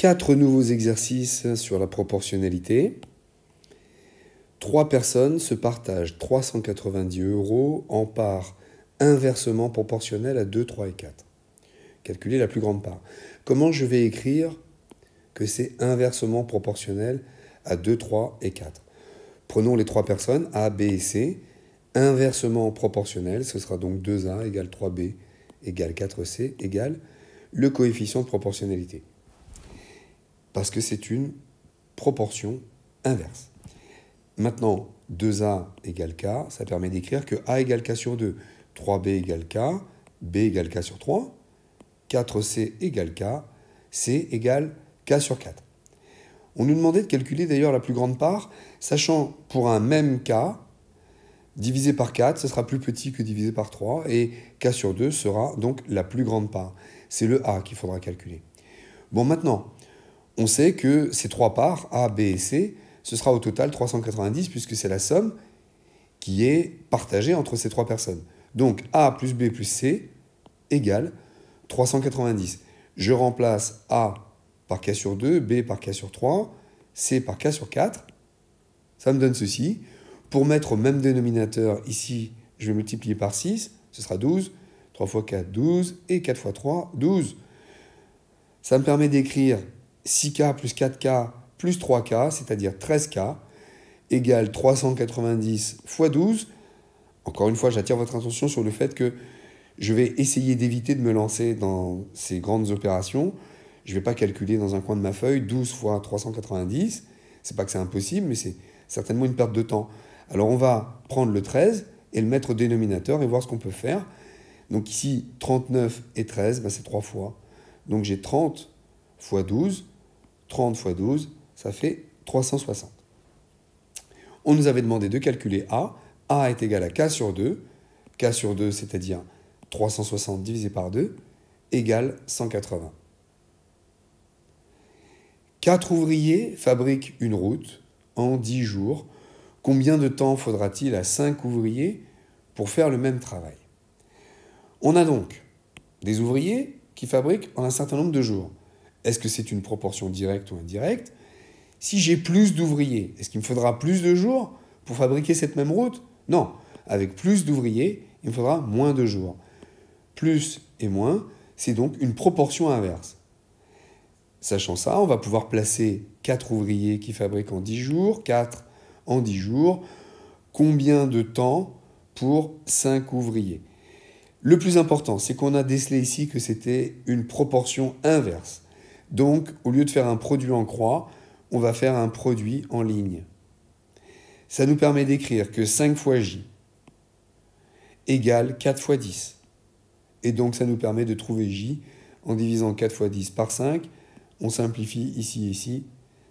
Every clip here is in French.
4 nouveaux exercices sur la proportionnalité. 3 personnes se partagent 390 € en parts inversement proportionnelles à 2, 3 et 4. Calculer la plus grande part. Comment je vais écrire que c'est inversement proportionnel à 2, 3 et 4? Prenons les 3 personnes, A, B et C. Inversement proportionnel, ce sera donc 2A égale 3B égale 4C égale le coefficient de proportionnalité. Parce que c'est une proportion inverse. Maintenant, 2A égale K, ça permet d'écrire que A égale K sur 2, 3B égale K, B égale K sur 3, 4C égale K, C égale K sur 4. On nous demandait de calculer d'ailleurs la plus grande part, sachant pour un même K, divisé par 4, ce sera plus petit que divisé par 3, et K sur 2 sera donc la plus grande part. C'est le A qu'il faudra calculer. Bon, maintenant, on sait que ces 3 parts, A, B et C, ce sera au total 390, puisque c'est la somme qui est partagée entre ces 3 personnes. Donc, A plus B plus C égale 390. Je remplace A par K sur 2, B par K sur 3, C par K sur 4. Ça me donne ceci. Pour mettre au même dénominateur, ici, je vais multiplier par 6, ce sera 12. 3 fois 4, 12. Et 4 fois 3, 12. Ça me permet d'écrire 6K plus 4K plus 3K, c'est-à-dire 13K, égale 390 fois 12. Encore une fois, j'attire votre attention sur le fait que je vais essayer d'éviter de me lancer dans ces grandes opérations. Je ne vais pas calculer dans un coin de ma feuille 12 fois 390. C'est pas que c'est impossible, mais c'est certainement une perte de temps. Alors on va prendre le 13 et le mettre au dénominateur et voir ce qu'on peut faire. Donc ici, 39 et 13, ben c'est 3 fois. Donc j'ai 30 fois 12. 30 fois 12, ça fait 360. On nous avait demandé de calculer A. A est égal à K sur 2. K sur 2, c'est-à-dire 360 divisé par 2, égale 180. 4 ouvriers fabriquent une route en 10 jours. Combien de temps faudra-t-il à 5 ouvriers pour faire le même travail? On a donc des ouvriers qui fabriquent en un certain nombre de jours. Est-ce que c'est une proportion directe ou indirecte? Si j'ai plus d'ouvriers, est-ce qu'il me faudra plus de jours pour fabriquer cette même route? Non. Avec plus d'ouvriers, il me faudra moins de jours. Plus et moins, c'est donc une proportion inverse. Sachant ça, on va pouvoir placer 4 ouvriers qui fabriquent en 10 jours, 4 en 10 jours. Combien de temps pour 5 ouvriers? Le plus important, c'est qu'on a décelé ici que c'était une proportion inverse. Donc, au lieu de faire un produit en croix, on va faire un produit en ligne. Ça nous permet d'écrire que 5 fois J égale 4 fois 10. Et donc, ça nous permet de trouver J en divisant 4 fois 10 par 5. On simplifie ici et ici.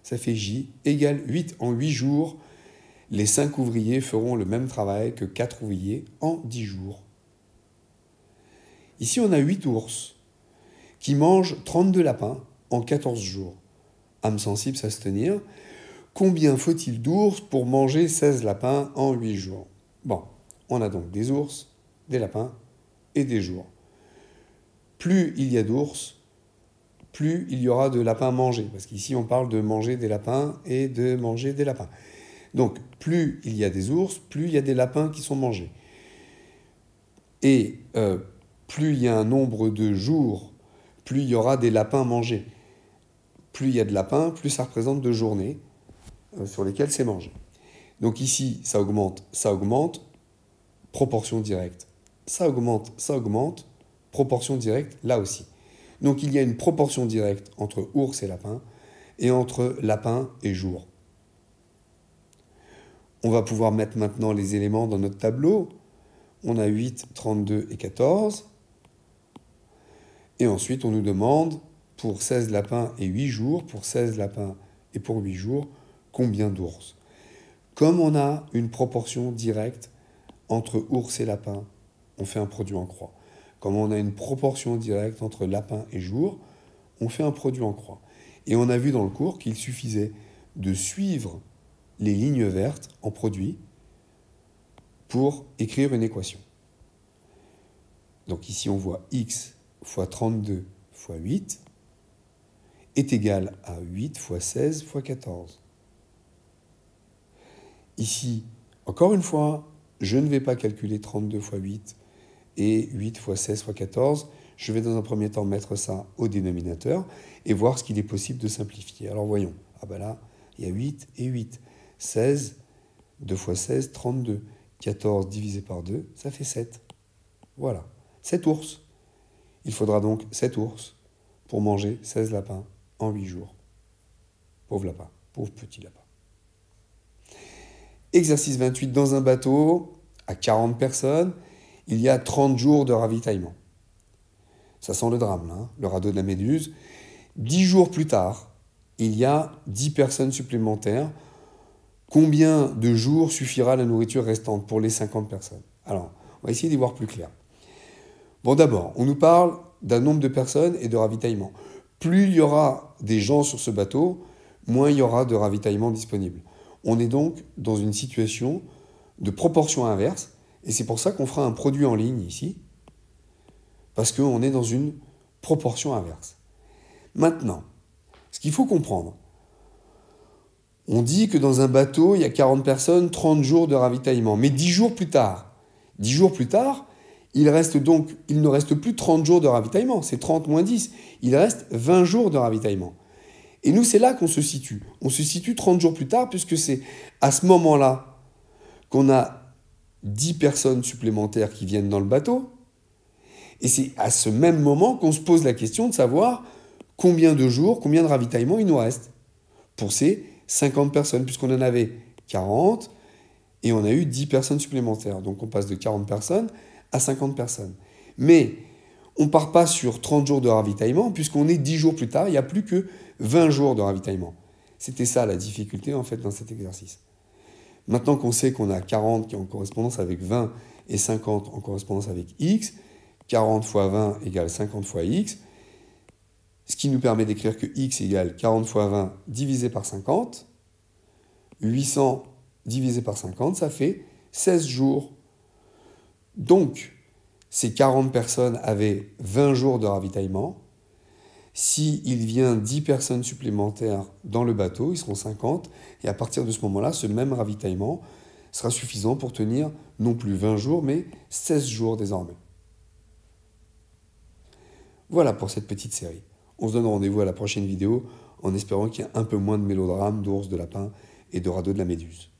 Ça fait J égale 8. En 8 jours, les 5 ouvriers feront le même travail que 4 ouvriers en 10 jours. Ici, on a 8 ours qui mangent 32 lapins en 14 jours. Âme sensible, ça se tenir. Combien faut-il d'ours pour manger 16 lapins en 8 jours? Bon, on a donc des ours, des lapins et des jours. Plus il y a d'ours, plus il y aura de lapins mangés. Parce qu'ici, on parle de manger des lapins et de manger des lapins. Donc, plus il y a des ours, plus il y a des lapins qui sont mangés. Et plus il y a un nombre de jours, plus il y aura des lapins mangés. Plus il y a de lapins, plus ça représente de journées sur lesquelles c'est mangé. Donc ici, ça augmente, proportion directe. Ça augmente, proportion directe, là aussi. Donc il y a une proportion directe entre ours et lapin, et entre lapin et jour. On va pouvoir mettre maintenant les éléments dans notre tableau. On a 8, 32 et 14. Et ensuite, on nous demande, pour 16 lapins et 8 jours, pour 16 lapins et pour 8 jours, combien d'ours? Comme on a une proportion directe entre ours et lapin, on fait un produit en croix. Comme on a une proportion directe entre lapin et jour, on fait un produit en croix. Et on a vu dans le cours qu'il suffisait de suivre les lignes vertes en produit pour écrire une équation. Donc ici, on voit x fois 32 fois 8. est égal à 8 fois 16 fois 14. Ici, encore une fois, je ne vais pas calculer 32 fois 8 et 8 fois 16 fois 14. Je vais dans un premier temps mettre ça au dénominateur et voir ce qu'il est possible de simplifier. Alors voyons. Ah ben là, il y a 8 et 8. 16, 2 fois 16, 32. 14 divisé par 2, ça fait 7. Voilà. 7 ours. Il faudra donc 7 ours pour manger 16 lapins en 8 jours. Pauvre lapin, pauvre petit lapin. Exercice 28. Dans un bateau, à 40 personnes, il y a 30 jours de ravitaillement. Ça sent le drame, là, hein, le radeau de la Méduse. 10 jours plus tard, il y a 10 personnes supplémentaires. Combien de jours suffira la nourriture restante pour les 50 personnes? Alors, on va essayer d'y voir plus clair. Bon, d'abord, on nous parle d'un nombre de personnes et de ravitaillement. Plus il y aura des gens sur ce bateau, moins il y aura de ravitaillement disponible. On est donc dans une situation de proportion inverse, et c'est pour ça qu'on fera un produit en ligne ici, parce qu'on est dans une proportion inverse. Maintenant, ce qu'il faut comprendre, on dit que dans un bateau, il y a 40 personnes, 30 jours de ravitaillement, mais 10 jours plus tard, il ne reste plus 30 jours de ravitaillement, c'est 30 moins 10, il reste 20 jours de ravitaillement. Et nous, c'est là qu'on se situe. On se situe 30 jours plus tard, puisque c'est à ce moment-là qu'on a 10 personnes supplémentaires qui viennent dans le bateau. Et c'est à ce même moment qu'on se pose la question de savoir combien de jours, combien de ravitaillement il nous reste pour ces 50 personnes, puisqu'on en avait 40 et on a eu 10 personnes supplémentaires. Donc on passe de 40 personnes à 50 personnes. Mais on ne part pas sur 30 jours de ravitaillement, puisqu'on est 10 jours plus tard, il n'y a plus que 20 jours de ravitaillement. C'était ça la difficulté en fait dans cet exercice. Maintenant qu'on sait qu'on a 40 qui est en correspondance avec 20 et 50 en correspondance avec x, 40 fois 20 égale 50 fois x, ce qui nous permet d'écrire que x égale 40 fois 20 divisé par 50. 800 divisé par 50, ça fait 16 jours. Donc, ces 40 personnes avaient 20 jours de ravitaillement. S'il vient 10 personnes supplémentaires dans le bateau, ils seront 50. Et à partir de ce moment-là, ce même ravitaillement sera suffisant pour tenir non plus 20 jours, mais 16 jours désormais. Voilà pour cette petite série. On se donne rendez-vous à la prochaine vidéo en espérant qu'il y ait un peu moins de mélodrames, d'ours, de lapins et de radeaux de la Méduse.